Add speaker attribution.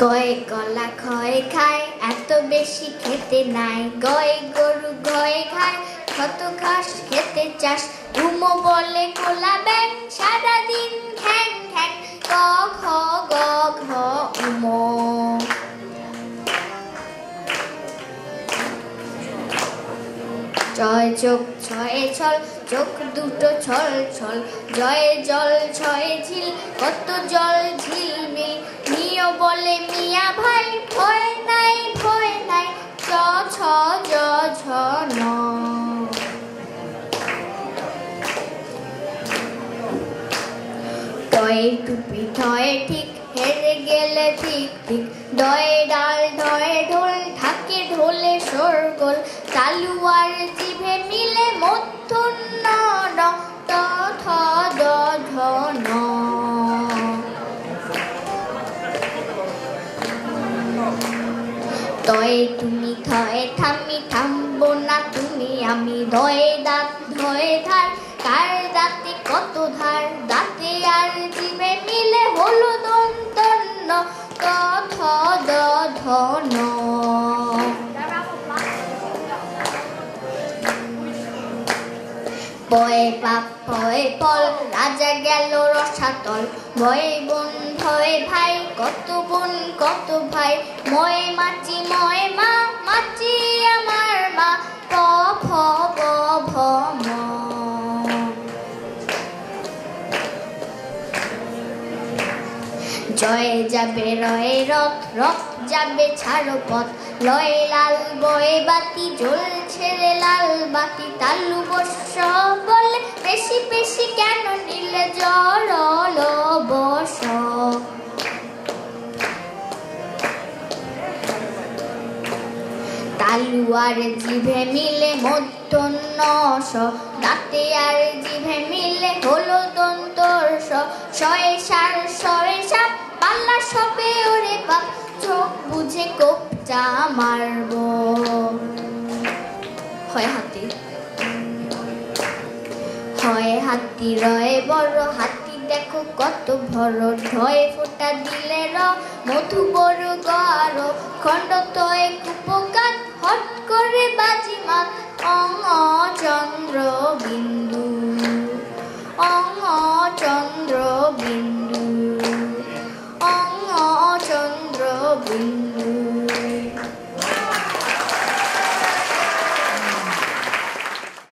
Speaker 1: গয়ে কলা খয়ে খায় এত বেশি খেতে নাই গয়ে গরু গয়ে খায় কত ঘাস খেতে চাস উমো বলে কোলা ব্যাং সারাদিন খ্যাং খ্যাং গ ঘ গ ঘ উমো জয় চোখ ছয়ে ছল চোখ দুটো ছল ছল জয়ে জল ছয়ে ঝিল কত জল ঝিলমিল মিও বলে মিয়া ভাই ভয় নাই চ ছ জ ঝ ন টয়ে টুপি ঠয়ে ঠিক হেরে গেলে ঠিক ঠিক ডয়ে ডাল ঢয়ে ঢোল ঢাকে ঢোলে শোরগোল তালু আর জিভে মিলে মধ্যাহ্ন ন ট ঠ দ ঢ ন তয়ে তুমি থয়ে থামি থামবো না তুমি আমি ধয়ে দাঁত ধয়ে ধার কার দাঁতে কত ধার দাঁতে আর জিভে মিলে হলো দন্তন্য ত থ দ ধ ন পয়ে বাপ পয়ে পল রাজা গেল রসাতল ভয়ে বোন ভয়ে ভাই কত বোন কত ভাই ময়ে মাছি ময়ে মা মাছি আমার মা প ফ ব ভ ম জয়ে যাবে রয়ে রথ রথ যাবে ছাড়ো পথ লয়ে লাল বয়ে বাতি জ্বলছে রে লাল বাতি তালু বর্ষ বলে বেশি বেশি কেন নিলে জল বস তালু আর জিভে মিলে মধ্যাহ্ন স দাঁতে আর জিভে মিলে হলো দন্তর স শয়ে সার শয়ে সাপ পাল্লা সবে ওরে বাপ চোখ বুঝে কোপচা মারবো হয় হাতি হয় হাতি রয়ে বড় হাতি দেখো কত ভর ঢয়ে ফোঁটা দিলে র মধু বড় গর খণ্ড তয়ে কুপকাত হট করে বাজি মাত অ